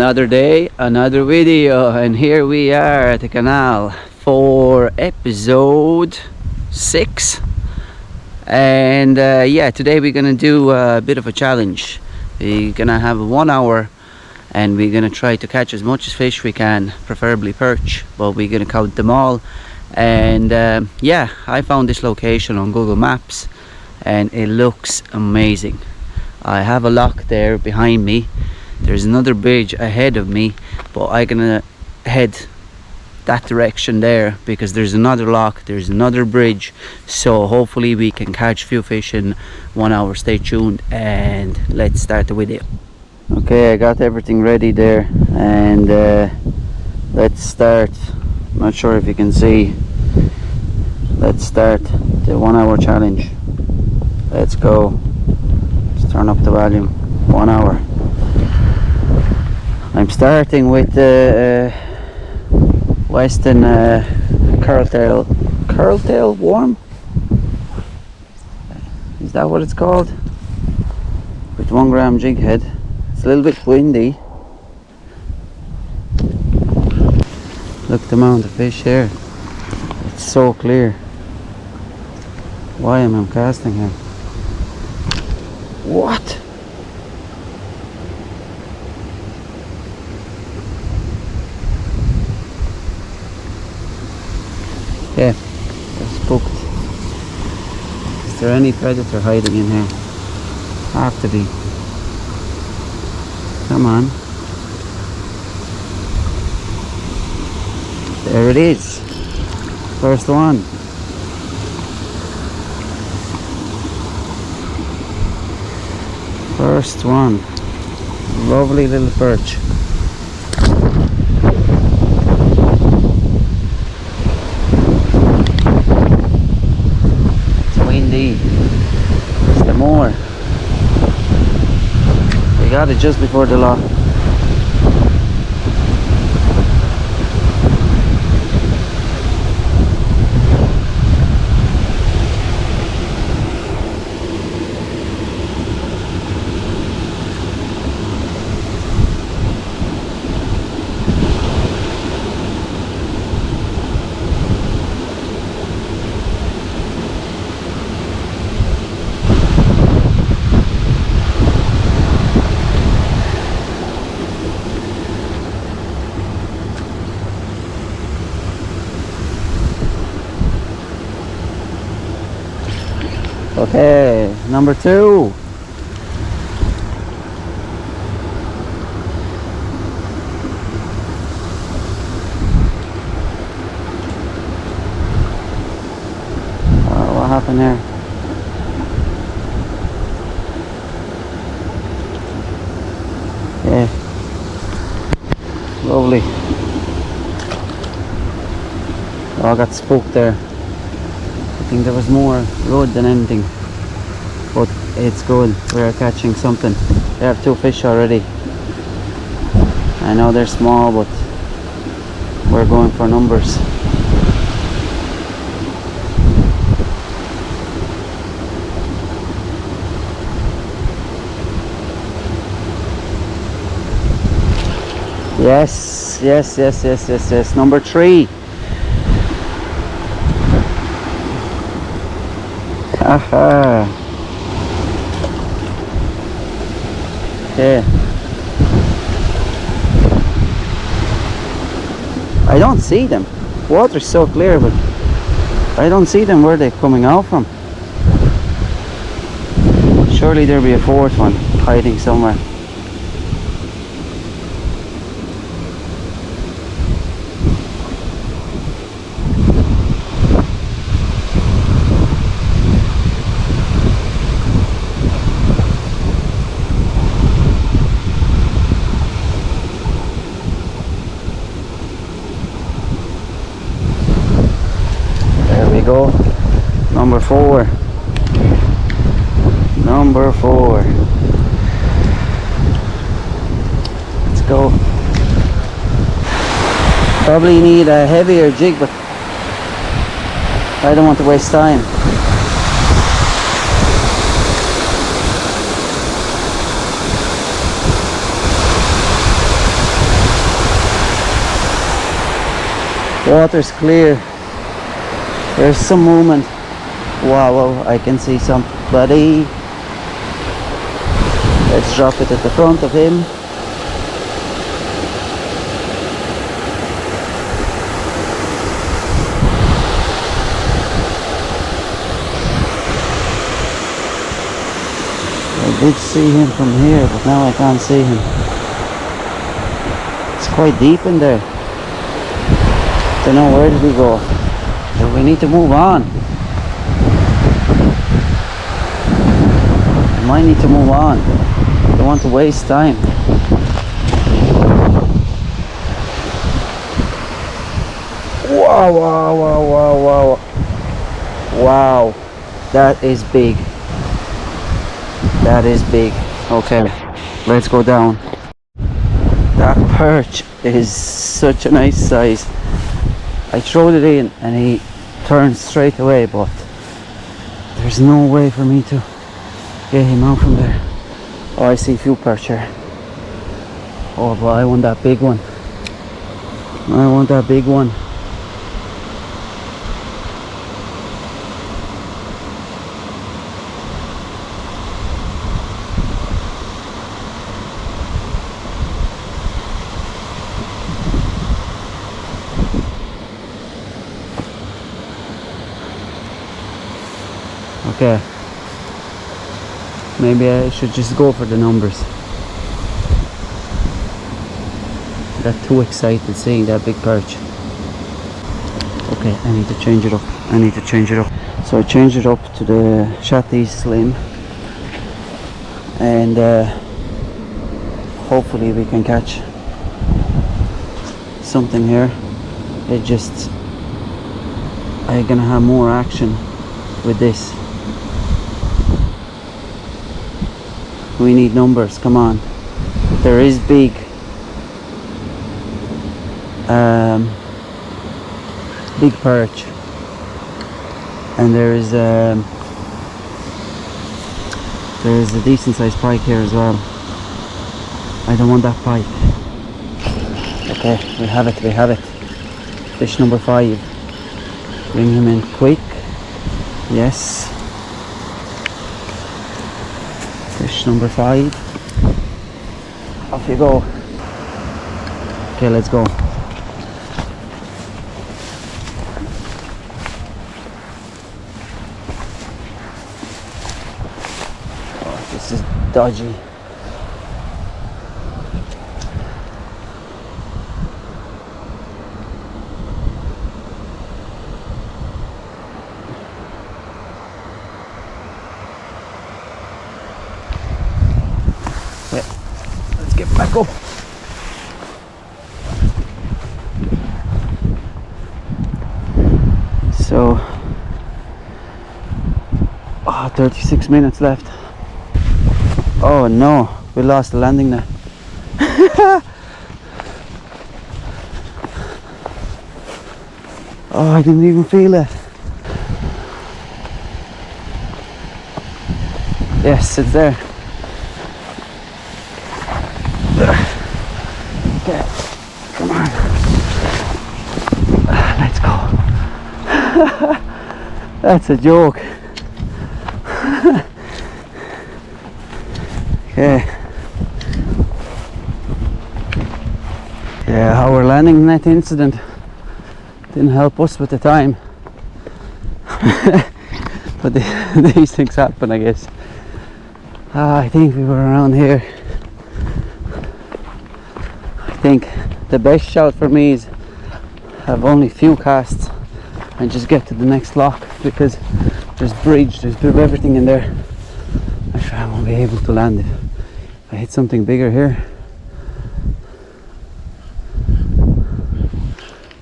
Another day, another video, and here we are at the canal for episode 6. And yeah, today we're gonna do a bit of a challenge. We're gonna have 1 hour and we're gonna try to catch as much as fish we can, preferably perch, but we're gonna count them all. And yeah, I found this location on Google Maps and it looks amazing. I have a lock there behind me. There's another bridge ahead of me, but I'm gonna head that direction there because there's another lock, there's another bridge, so hopefully we can catch a few fish in 1 hour. Stay tuned and let's start the video. Okay, I got everything ready there, and let's start. Not sure if you can see. Let's start the 1 hour challenge. Let's go. Let's turn up the volume. 1 hour. I'm starting with the Westin Curltail worm. Is that what it's called? With 1 gram jig head. It's a little bit windy. Look at the amount of fish here. It's so clear. Why am I casting here? What? Yeah, they're spooked. Is there any predator hiding in here? Have to be. Come on. There it is. First one. First one. Lovely little perch. It's the more. We got it just before the lock. Okay, number 2. What happened there? Yeah, lovely. Oh, I got spooked there. I think there was more road than anything, but it's good. We're catching something. They have 2 fish already. I know they're small, but we're going for numbers. Yes, yes, yes, yes, yes, yes. Number 3. Aha. Yeah. I don't see them. Water's so clear, but I don't see them where they're coming out from. Surely there'll be a 4th one hiding somewhere. Go. Number 4. Number 4. Let's go. Probably need a heavier jig, but I don't want to waste time. Water's clear. There's some movement. Wow, I can see somebody. Let's drop it at the front of him. I did see him from here, but now I can't see him. It's quite deep in there. Don't know, where did he go? So we need to move on. I might need to move on. Don't want to waste time. Wow. Wow, that is big. That is big. Okay, let's go down. That perch is such a nice size. I throwed it in and he turned straight away, but there's no way for me to get him out from there. Oh, I see a few perch here. Oh, but I want that big one. I want that big one. Okay, maybe I should just go for the numbers. Got too excited seeing that big perch. Okay, I need to change it up. So I changed it up to the ShadTeez Slim, and hopefully we can catch something here. I'm gonna have more action with this. We need numbers, come on. There is big perch, and there is a decent sized pike here as well. I don't want that pike. Okay, we have it. Fish number 5. Bring him in quick. Yes. Fish number 5. Off you go. Okay, let's go. Oh, this is dodgy. Let's get back up. So, 36 minutes left. Oh no, we lost the landing net. Oh, I didn't even feel it. Yes, it's there. Okay, come on. Let's go. That's a joke. Okay. Yeah, our landing net incident didn't help us with the time. But these things happen, I guess. I think we were around here. I think the best shout for me is have only few casts and just get to the next lock, because there's bridge, there's a bit of everything in there. I'm sure I won't be able to land it. If I hit something bigger here,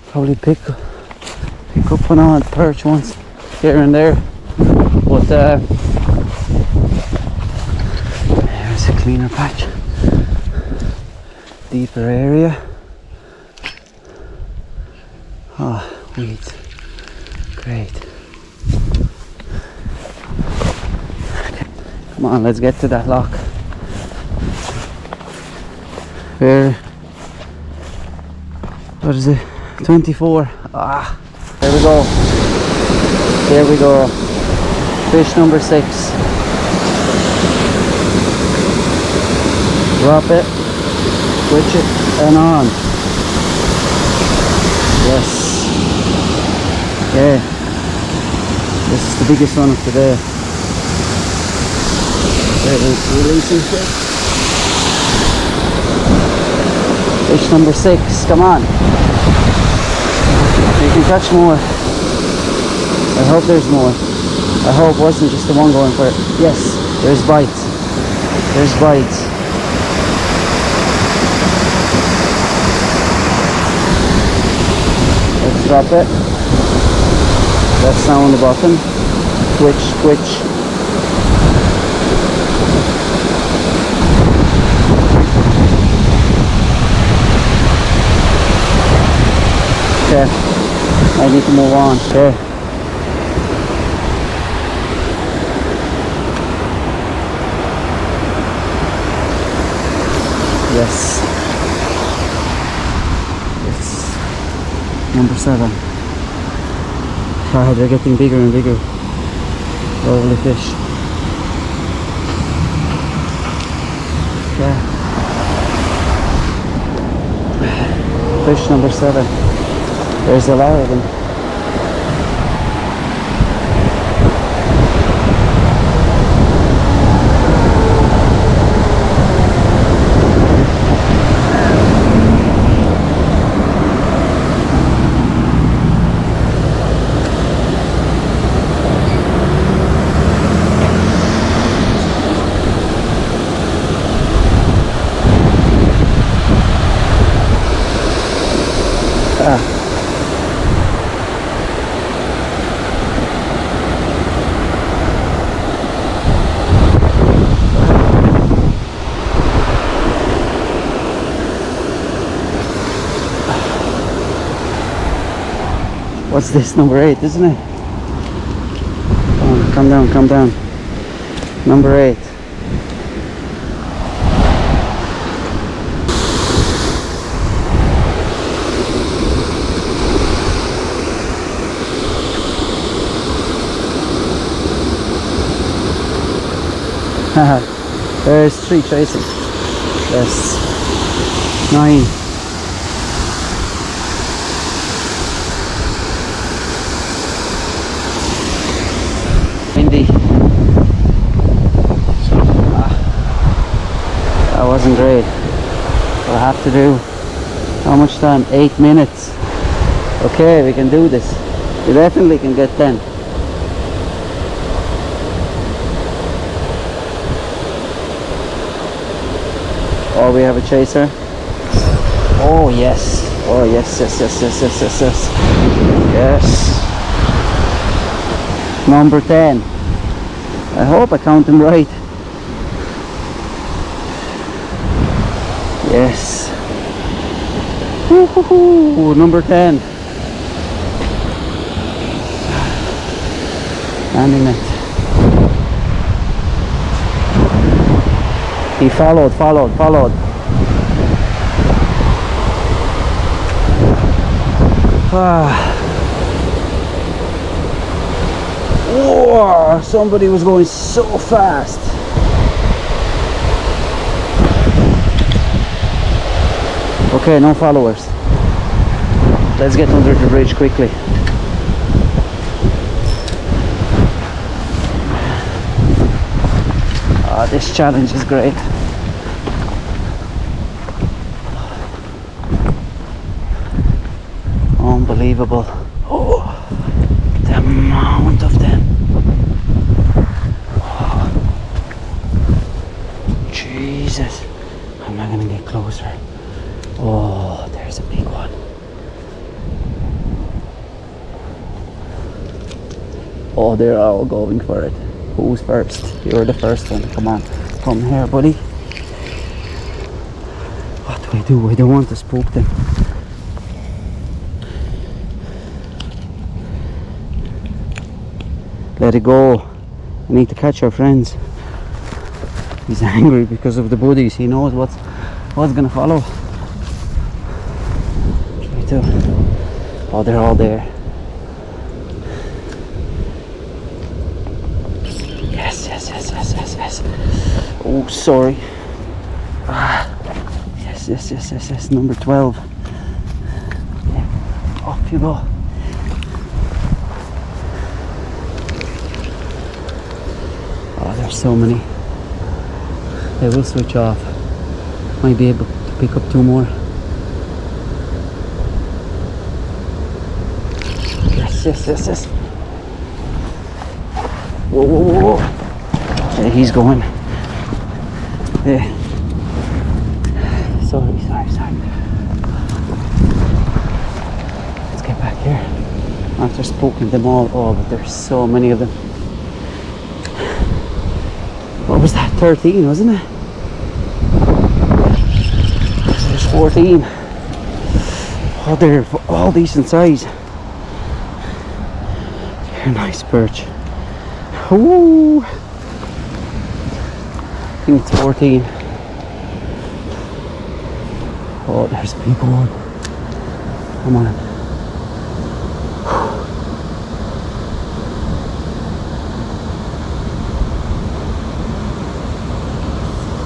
probably pick up an odd perch once here and there, but there's a cleaner patch, deeper area. Weeds, great. Okay. Come on, let's get to that lock. What is it? 24. Ah, there we go. There we go. Fish number 6. Drop it, switch it, and on. Yes. Okay. This is the biggest one of today. Releasing quick. Fish number 6. Come on. You can catch more. I hope there's more. I hope it wasn't just the one going for it. Yes, there's bites. There's bites. Let's drop it. That's now on the bottom. Twitch, twitch. Okay, I need to move on. Okay. Yes. Yes. Number 7. Ah, they're getting bigger and bigger. Lovely fish. Yeah. Fish number 7. There's a lot of them. What's this? Number 8, isn't it? Oh, come down, come down. Number 8. There's 3 chasing. Yes. 9. Windy. That wasn't great. What I have to do. How much time? 8 minutes. Okay, we can do this. We definitely can get 10. Oh, we have a chaser. Oh yes. Oh yes, yes, yes, yes, yes, yes, yes. Yes. Number 10. I hope I count them right. Yes. Woo-hoo-hoo. Number 10. Landing it. He followed. Whoa, somebody was going so fast. Okay, no followers. Let's get under the bridge quickly. This challenge is great. Unbelievable. Oh, the amount of them. Oh, Jesus. I'm not gonna get closer. Oh, there's a big one. Oh, they're all going for it. Who's first? You're the first one. Come on. Come here, buddy. What do I do? I don't want to spook them. Let it go. I need to catch our friends. He's angry because of the buddies. He knows what's gonna follow. Try to Oh, they're all there. Yes, yes, yes, yes, yes, yes. Oh, sorry. Yes, yes, yes, yes, yes. Number 12. Yeah. Off you go. Oh, there's so many. They will switch off. Might be able to pick up 2 more. Yes, yes, yes, yes. Whoa, whoa, whoa, whoa. Yeah, he's going. Yeah. Sorry. Let's get back here. After spoken them all. Oh, but there's so many of them. What was that? 13, wasn't it? There's 14. Oh, they're all decent size. They're nice perch. Ooh. I think it's 14. Oh, there's a big one. Come on.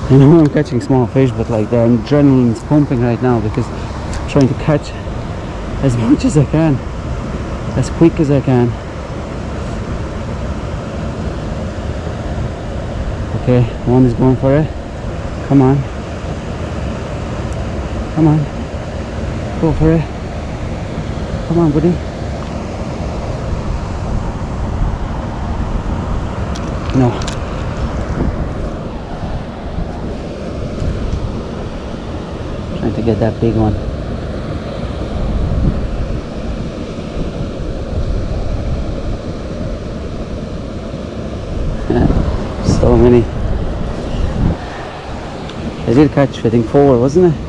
I know I'm catching small fish, but like the adrenaline's pumping right now because I'm trying to catch as much as I can, as quick as I can. Okay, one is going for it. Come on. Come on. Go for it. Come on, buddy. No. Trying to get that big one. So many. I did catch, I think 4, wasn't it?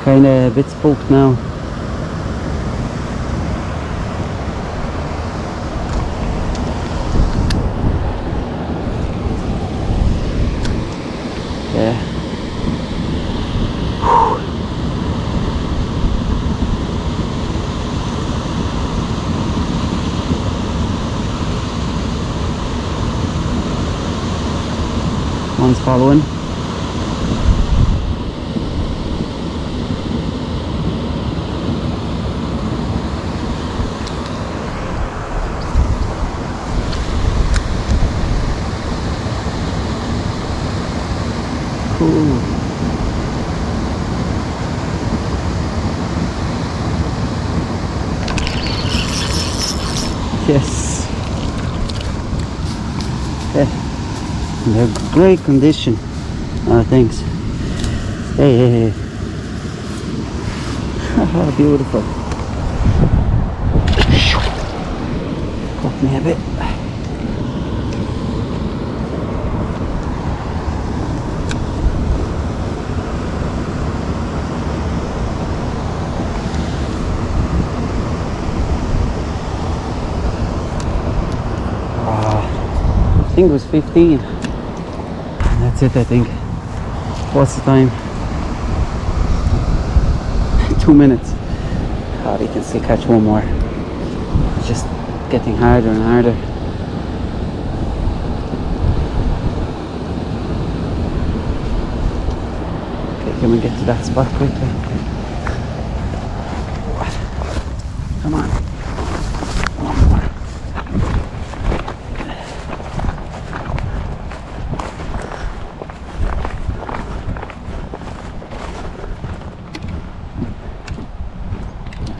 Kind of a bit spooked now. Yeah. One's following. Ooh. Yes. Yeah. They're great condition. Thanks. Hey. Beautiful. Caught me a bit. I think it was 15. That's it, I think. What's the time? 2 minutes. Oh, we can still catch one more. It's just getting harder and harder. Okay, can we get to that spot quickly? Come on. One more.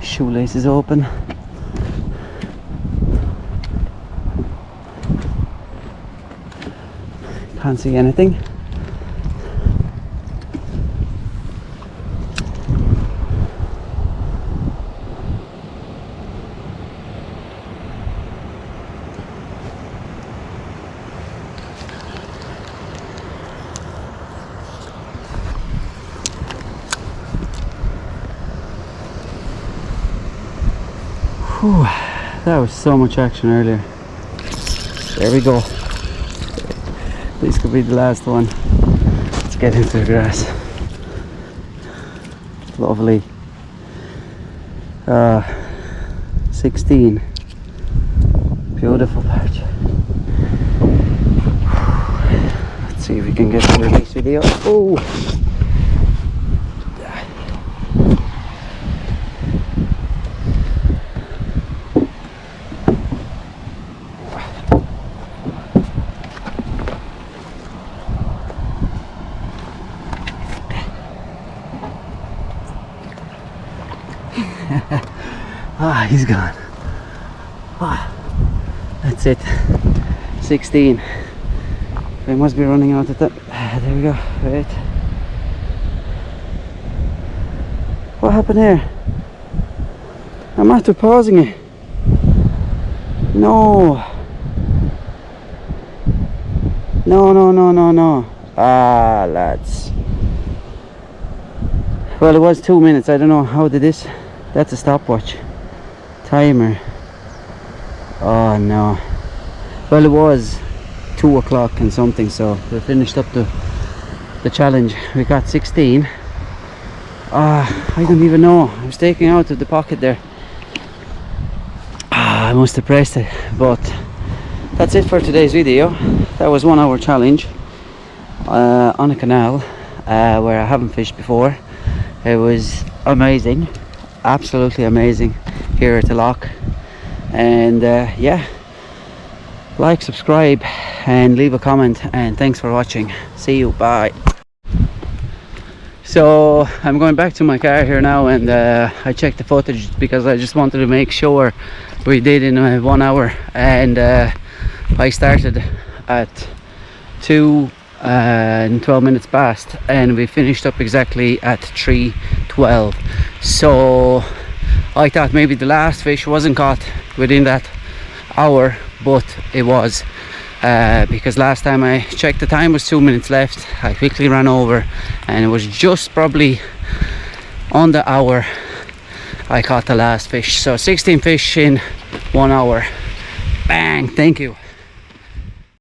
Shoelaces open. Can't see anything. Whew, that was so much action earlier. There we go. This could be the last one. Let's get into the grass. Lovely. 16. Beautiful perch. Let's see if we can get the release video. Oh! Ah, he's gone. Ah, that's it. 16. We must be running out of time. There we go. Wait. What happened here? I'm after pausing it. No. No. Ah, lads. Well, it was 2 minutes. I don't know how did this. That's a stopwatch timer. Oh no. Well, it was 2 o'clock and something, so we finished up the challenge. We got 16. I don't even know. I was taking out of the pocket there. I must have pressed it. But that's it for today's video. That was 1 hour challenge on a canal where I haven't fished before. It was amazing, absolutely amazing here at the loch. And yeah, like, subscribe and leave a comment, and thanks for watching. See you, bye. So I'm going back to my car here now, and I checked the footage because I just wanted to make sure we did in 1 hour. And I started at 2 and 12 minutes past, and we finished up exactly at 3:12. So I thought maybe the last fish wasn't caught within that hour, but it was, because last time I checked the time was 2 minutes left. I quickly ran over, and it was just probably on the hour I caught the last fish. So 16 fish in 1 hour. Bang! Thank you.